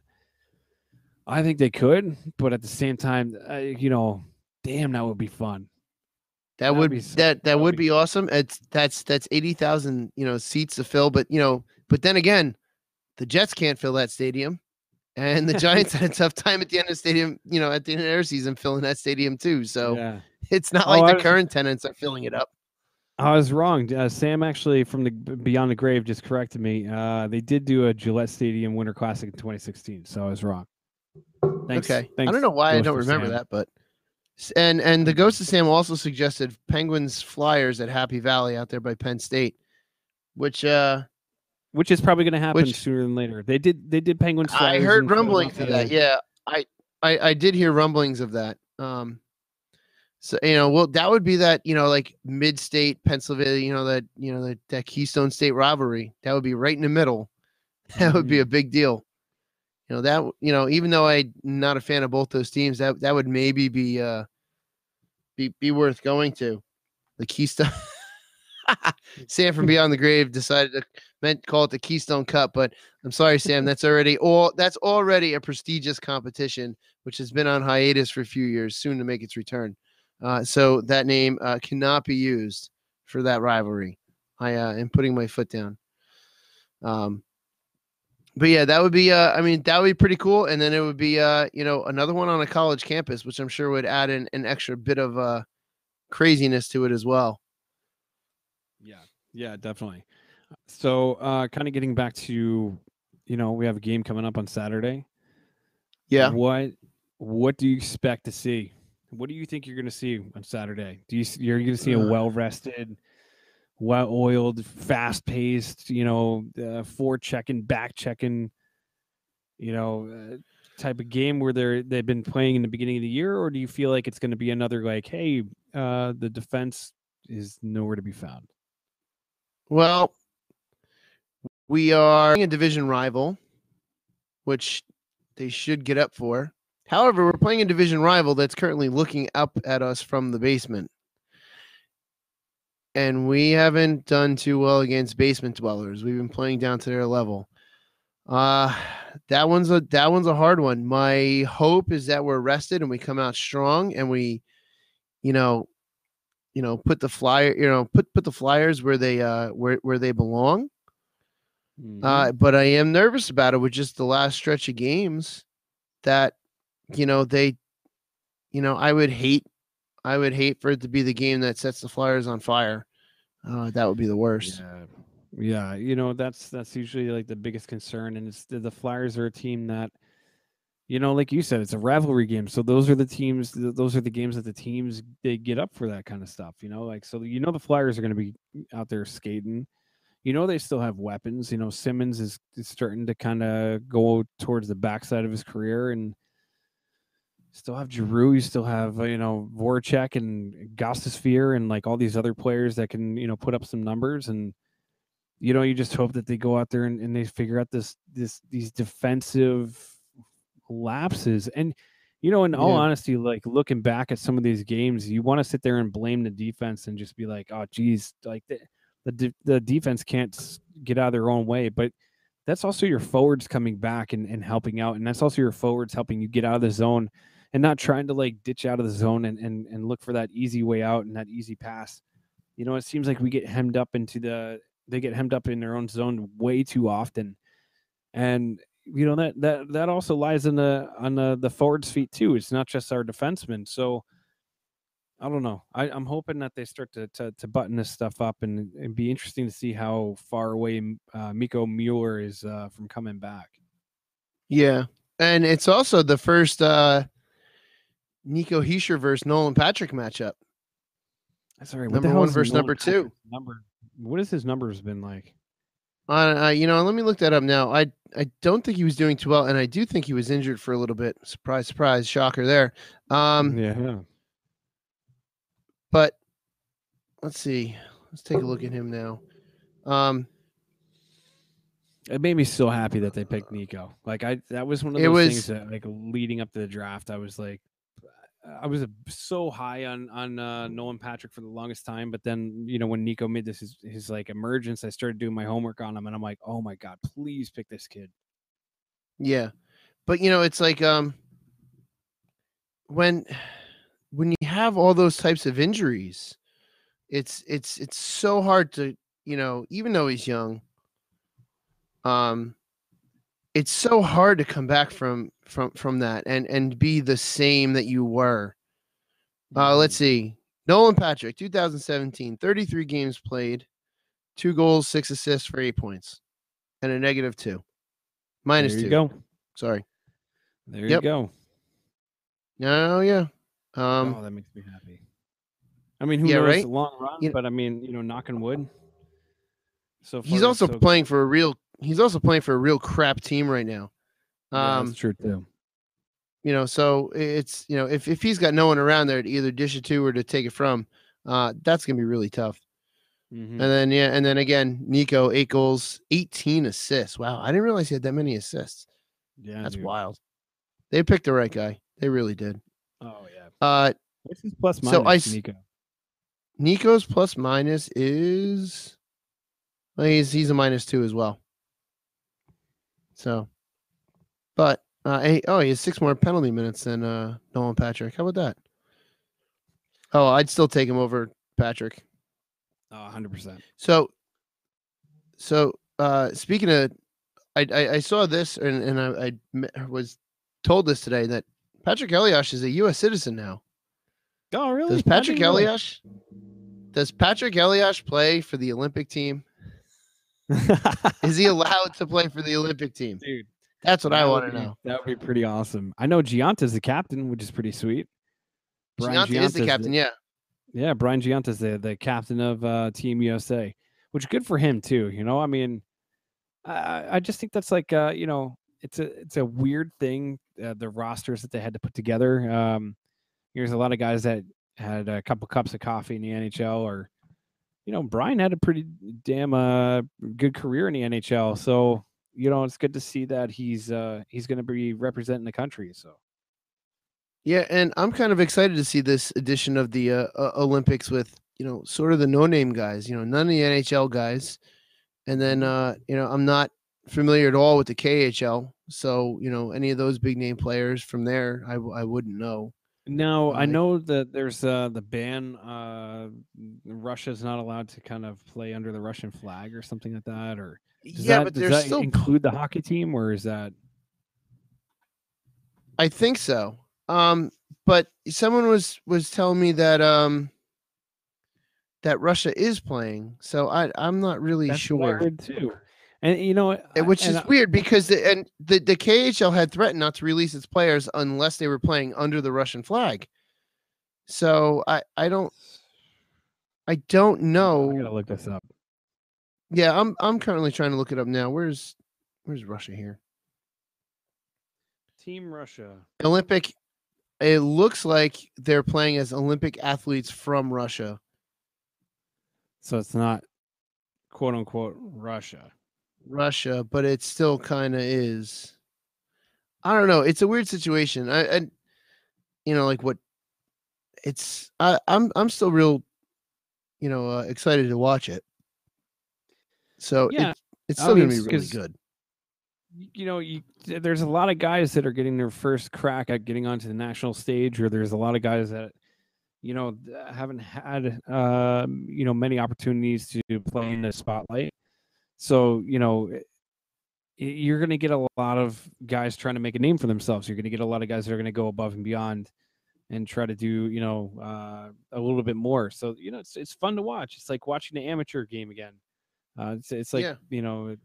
I think they could, but at the same time, damn, that would be fun. That would be awesome. That's 80,000 seats to fill, but then again, the Jets can't fill that stadium, and the Giants had a tough time at the end of the stadium. At the end of their season, filling that stadium too. So it's not like the current tenants are filling it up. I was wrong. Sam actually from the Beyond the Grave just corrected me. They did do a Gillette Stadium Winter Classic in 2016, so I was wrong. Thanks. I don't know why I don't remember that, but and the Ghost of Sam also suggested Penguins Flyers at Happy Valley out there by Penn State, which is probably going to happen sooner than later. They did Penguins Flyers. I heard rumblings of that. Yeah, I did hear rumblings of that. So that would be that like mid-state Pennsylvania, that Keystone State rivalry. That would be right in the middle. That would be a big deal. Even though I'm not a fan of both those teams, that would maybe be worth going to. The Keystone. Sam from Beyond the Grave decided to call it the Keystone Cup, but I'm sorry, Sam. That's already a prestigious competition, which has been on hiatus for a few years, soon to make its return. So that name cannot be used for that rivalry. I am putting my foot down. But yeah, that would be I mean, that would be pretty cool. And then it would be another one on a college campus, which I'm sure would add an extra bit of craziness to it as well. Yeah, definitely. So, kind of getting back to, we have a game coming up on Saturday. Yeah. What do you expect to see? What do you think you're going to see on Saturday? You're going to see a well-rested, well-oiled, fast-paced, forechecking, back-checking, type of game where they've been playing in the beginning of the year, or do you feel like it's going to be another like, hey, the defense is nowhere to be found? Well, we are a division rival, which they should get up for. However, we're playing a division rival that's currently looking up at us from the basement. And we haven't done too well against basement dwellers. We've been playing down to their level. That one's a hard one. My hope is that we're rested and we come out strong and we, put the put the Flyers where they belong. Mhm. But I am nervous about it with just the last stretch of games that, they, I would hate for it to be the game that sets the Flyers on fire. That would be the worst. Yeah. That's usually like the biggest concern, and it's the Flyers are a team that, like you said, it's a rivalry game. So those are the teams. Those are the games that the teams they get up for that kind of stuff. Like so. The Flyers are going to be out there skating. They still have weapons. Simmons is starting to kind of go towards the backside of his career, and still have Giroux. You still have Voracek and Gostisbehere and like all these other players that can put up some numbers. And you just hope that they go out there and they figure out these defensive lapses. And in all honesty, like looking back at some of these games, you want to sit there and blame the defense and just be like, oh geez, like the defense can't get out of their own way. But that's also your forwards coming back and helping out, and that's also your forwards helping you get out of the zone and not trying to like ditch out of the zone and look for that easy way out and that easy pass. It seems like they get hemmed up in their own zone way too often. And that also lies on the forwards' feet too. It's not just our defensemen. So I don't know. I'm hoping that they start to button this stuff up, and it'd be interesting to see how far away Miko Mueller is from coming back. Yeah. And it's also the first Nico Hischier versus Nolan Patrick matchup. That's all right. Number one versus number two. What has his numbers been like? Let me look that up now. I don't think he was doing too well, and I do think he was injured for a little bit. Surprise, surprise, shocker there. Yeah. But let's see. Let's take a look at him now. It made me so happy that they picked Nico. Like that was one of those things that like leading up to the draft, I was like, I was so high on Nolan Patrick for the longest time, but then when Nico made this his like emergence, I started doing my homework on him, and I'm like, oh my god, please pick this kid. Yeah, but it's like when you have all those types of injuries, it's so hard to even though he's young, it's so hard to come back from that and be the same that you were. Let's see. Nolan Patrick, 2017, 33 games played, 2 goals, 6 assists for 8 points, and a -2. -2. There you go. Sorry. There you go. Oh yeah. Oh, that makes me happy. I mean, who knows? Right? Long run, but I mean, knocking wood. So he's also playing for a real. He's also playing for a real crap team right now. Yeah, that's true too. So it's if he's got no one around there to either dish it to or to take it from, that's gonna be really tough. Mm-hmm. And then again, Nico, 8 goals, 18 assists. Wow, I didn't realize he had that many assists. Yeah, that's wild. They picked the right guy. They really did. Oh yeah. What's his plus minus? Nico. Nico's plus minus is. Well, he's a -2 as well. So, but he has 6 more penalty minutes than Nolan Patrick. How about that? Oh, I'd still take him over Patrick. 100%. So speaking of I saw this and was told this today that Patrick Elias is a U.S. citizen now. Oh, really? Does Patrick Elias play for the Olympic team? Is he allowed to play for the Olympic team? Dude, that's what I want to know. That would be pretty awesome. I know Gianta's the captain, which is pretty sweet. Gianta is the captain, yeah. Yeah, Brian Gianta's the captain of Team USA, which is good for him too. You know, I mean, I just think that's like you know, it's a weird thing, the rosters that they had to put together. There's a lot of guys that had a couple cups of coffee in the NHL, or you know, Brian had a pretty damn good career in the NHL. So, you know, it's good to see that he's going to be representing the country. So, yeah, and I'm kind of excited to see this edition of the Olympics with, you know, sort of the no-name guys. You know, none of the NHL guys, and then you know, I'm not familiar at all with the KHL, so you know, any of those big name players from there, I wouldn't know. No, I know that there's the ban. Russia's not allowed to kind of play under the Russian flag or something like that. Or does that still include the hockey team, or is that? I think so. But someone was telling me that that Russia is playing, so I'm not really sure. What I heard too. And you know, which is weird because the KHL had threatened not to release its players unless they were playing under the Russian flag. So I don't know. I gotta look this up. Yeah, I'm currently trying to look it up now. Where's Russia here? Team Russia. Olympic. It looks like they're playing as Olympic athletes from Russia. So it's not quote unquote Russia, but it still kind of is. I don't know. It's a weird situation. I you know, like what it's. I'm still real, you know, excited to watch it. So yeah, it's still gonna be really good. You know, there's a lot of guys that are getting their first crack at getting onto the national stage, or there's a lot of guys that, you know, haven't had you know, many opportunities to play in the spotlight. So, you know, you're going to get a lot of guys trying to make a name for themselves. You're going to get a lot of guys that are going to go above and beyond and try to do, you know, a little bit more. So, you know, it's fun to watch. It's like watching the amateur game again. It's like, yeah. You know,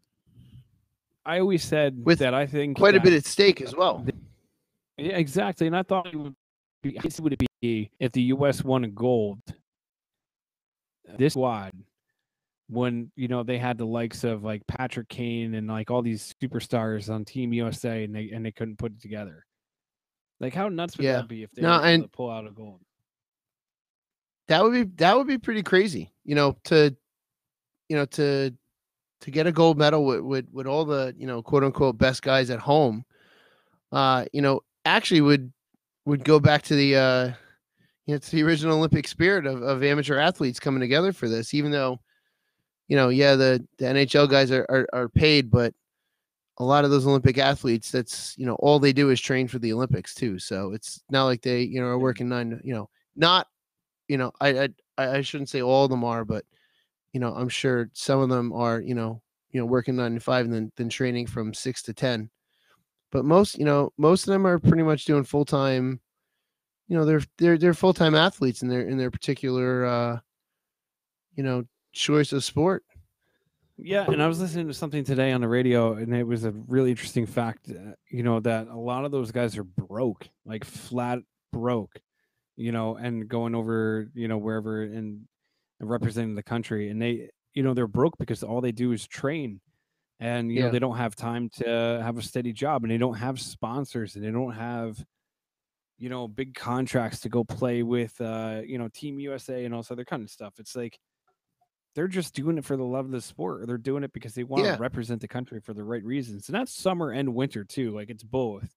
I always said that I think quite a bit at stake as well. Yeah, exactly. And I thought it would be if the U.S. won gold. This squad, when, you know, they had the likes of like Patrick Kane and like all these superstars on Team USA, and they couldn't put it together. Like, how nuts would that be if they were able to pull out a gold? That would be pretty crazy, you know, to get a gold medal with all the, you know, quote unquote best guys at home. You know, actually would go back to the you know, it's the original Olympic spirit of amateur athletes coming together for this, even though, you know, yeah, the NHL guys are paid, but a lot of those Olympic athletes, that's, you know, all they do is train for the Olympics too. So it's not like they, you know, are working you know, not, you know, I shouldn't say all of them are, but, you know, I'm sure some of them are, you know, working 9 to 5 and then training from 6 to 10. But most of them are pretty much doing full-time, you know, they're full-time athletes in their particular, you know, choice of sport. Yeah, and I was listening to something today on the radio, and it was a really interesting fact, you know, that a lot of those guys are broke, like flat broke, you know, and going over, you know, wherever and representing the country, and they, you know, they're broke because all they do is train, and you know, they don't have time to have a steady job, and they don't have sponsors, and they don't have, you know, big contracts to go play with, you know, Team USA and all this other kind of stuff. It's like they're just doing it for the love of the sport, or they're doing it because they want to represent the country for the right reasons. And that's summer and winter too. Like, it's both.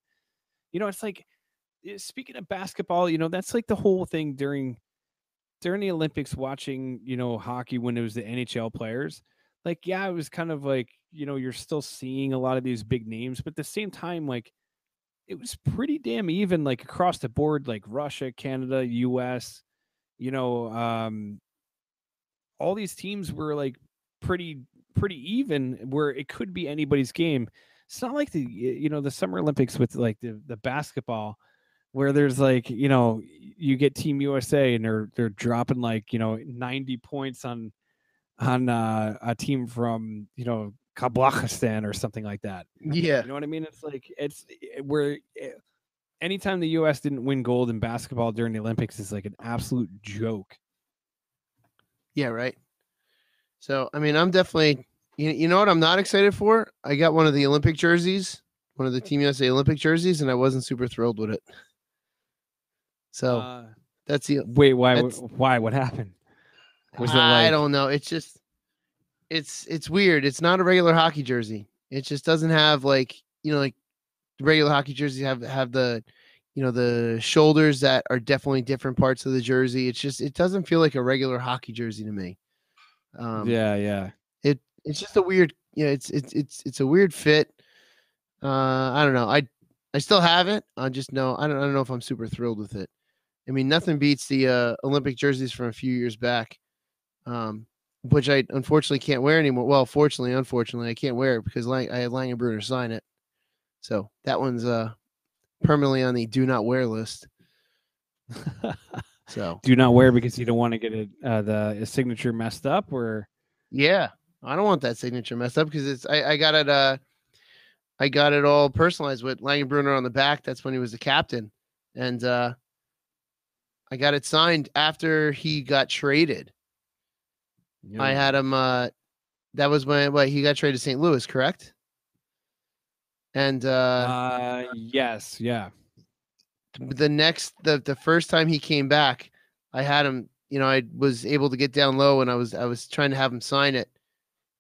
You know, it's like, speaking of basketball, you know, that's like the whole thing during the Olympics, watching, you know, hockey when it was the NHL players. Like, yeah, it was kind of like, you know, you're still seeing a lot of these big names, but at the same time, like, it was pretty damn even, like across the board, like Russia, Canada, US, you know, all these teams were like pretty pretty even, where it could be anybody's game. It's not like the Summer Olympics with like the basketball, where there's like, you get Team USA and they're dropping like 90 points on a team from Kazakhstan or something like that. Yeah. You know what I mean? It's like where anytime the U.S. didn't win gold in basketball during the Olympics is like an absolute joke. Yeah, right. So, I mean, I'm definitely, you know what I'm not excited for? I got one of the Olympic jerseys, one of the Team USA Olympic jerseys, and I wasn't super thrilled with it. So that's the wait. Why? What happened? Was it I don't know. It's just, it's weird. It's not a regular hockey jersey. It just doesn't have like regular hockey jerseys have the the shoulders that are definitely different parts of the jersey. It doesn't feel like a regular hockey jersey to me. Yeah. It's just a weird, it's a weird fit. I don't know. I still have it. I don't know if I'm super thrilled with it. I mean, nothing beats the Olympic jerseys from a few years back, which I unfortunately can't wear anymore. Well, fortunately, unfortunately, I can't wear it because I had Langenbrunner sign it. So that one's permanently on the do not wear list. So do not wear because you don't want to get the signature messed up, or yeah, I don't want that signature messed up because I got it I got it all personalized with Langenbrunner on the back. That's when he was the captain, and I got it signed after he got traded. Yeah. I had him. That was when he got traded to St. Louis, correct? And yes, yeah. The first time he came back, I had him. I was able to get down low, and I was trying to have him sign it,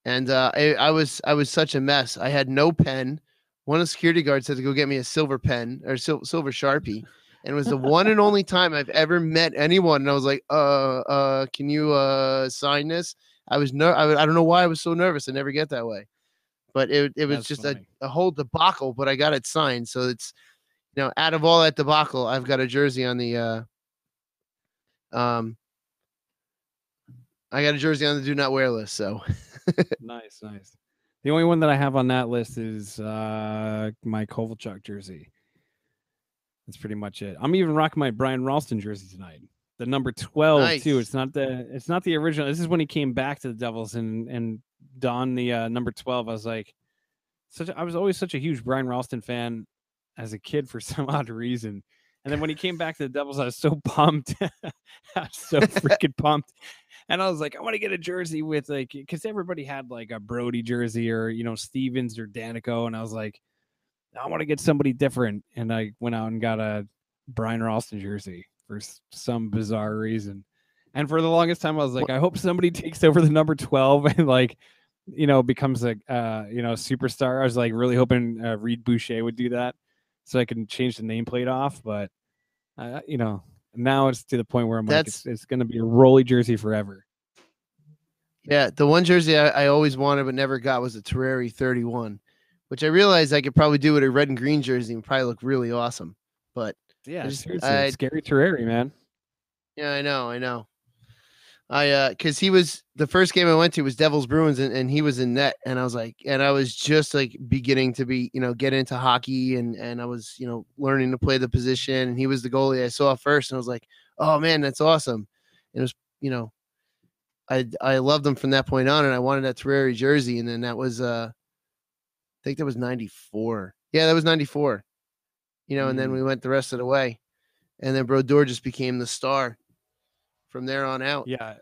and I was such a mess. I had no pen. One of the security guards had to go get me a silver pen or silver Sharpie, and it was the one and only time I've ever met anyone. And I was like, can you sign this? I don't know why I was so nervous. I never get that way. But it was That's just a whole debacle, but I got it signed. So it's, out of all that debacle, I've got a jersey on the I got a jersey on the do not wear list. So nice. The only one that I have on that list is my Kovalchuk jersey. That's pretty much it. I'm even rocking my Brian Ralston jersey tonight. The number 12 too. It's not the original. This is when he came back to the Devils and donned the number 12. I was like, I was always such a huge Brian Ralston fan as a kid for some odd reason. And then when he came back to the Devils, I was so pumped. I was so freaking pumped. And I was like, I want to get a jersey with because everybody had like a Brody jersey or, Stevens or Danico. And I was like, I want to get somebody different. And I went out and got a Brian Ralston jersey for some bizarre reason. And for the longest time, I was like, I hope somebody takes over the number 12 and becomes a superstar. I was like really hoping Reed Boucher would do that so I can change the nameplate off. But, now it's to the point where I'm like, it's going to be a Rolly jersey forever. Yeah. The one jersey I always wanted but never got was a Terreri 31. Which I realized I could probably do with a red and green jersey and probably look really awesome. But yeah, scary Terreri, man. Yeah, I know. Because he was the first game I went to was Devils Bruins and he was in net, and I was like, and I was just like beginning to be get into hockey and I was learning to play the position, and he was the goalie I saw first, and I was like, oh man, that's awesome. And it was I loved him from that point on, and I wanted that Terreri jersey, and then that was I think that was 94. Yeah, that was 94. And then we went the rest of the way. And then Brodeur just became the star from there on out. Yeah.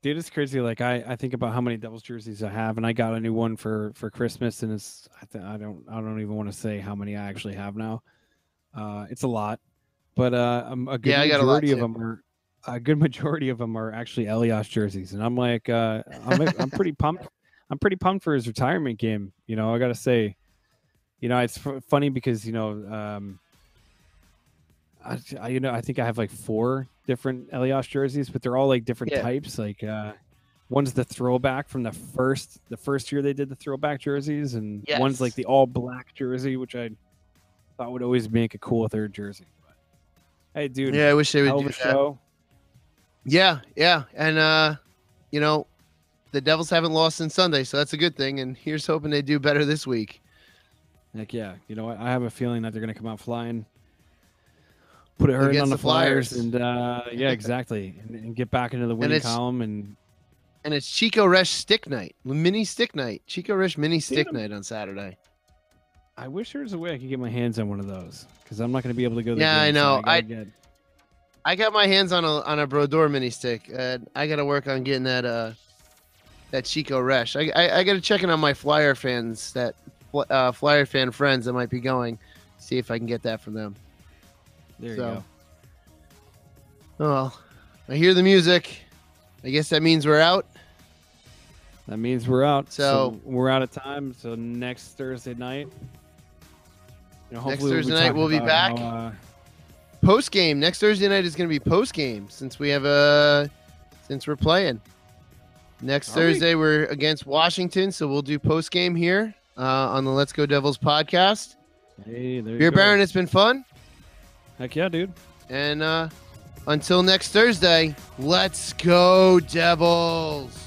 Dude, it's crazy. Like I think about how many Devils jerseys I have, and I got a new one for Christmas, and I don't even want to say how many I actually have now. It's a lot. But a good majority of them are actually Elias jerseys. And I'm like I'm pretty pumped. I'm pretty pumped for his retirement game. I got to say, it's funny because, I think I have like 4 different Elias jerseys, but they're all like different types. Like one's the throwback from the first year they did the throwback jerseys. And one's like the all black jersey, which I thought would always make a cool third jersey. But, hey, dude. Yeah, I wish they would do that. Show. Yeah. And, the Devils haven't lost since Sunday, so that's a good thing. And here's hoping they do better this week. Heck yeah. You know what? I have a feeling that they're going to come out flying, put it hurting Against on the the Flyers. Flyers, and yeah, exactly, and get back into the winning it's- column. And And it's Chico Resch stick night, mini stick night, Chico Resch mini stick Damn. night on Saturday. I wish there was a way I could get my hands on one of those because I'm not going to be able to go. To the Yeah, I game, so know. gotta get- I got my hands on a Brodeur mini stick. I got to work on getting that Chico Resch. I got to check in on my Flyer fans, Flyer fan friends that might be going, see if I can get that from them. There you So. go. Oh, well, I hear the music. I guess that means we're out. That means we're out. So- we're out of time. So next Thursday night. Hopefully Thursday night talking we'll be about back. how, Post game next Thursday night is going to be post game since we have since we're playing. Next Are we? Thursday we're against Washington, so we'll do post game here on the Let's Go Devils podcast. hey, there you Beer go. Baron, it's been fun. Heck yeah, dude. And until next Thursday, let's go Devils.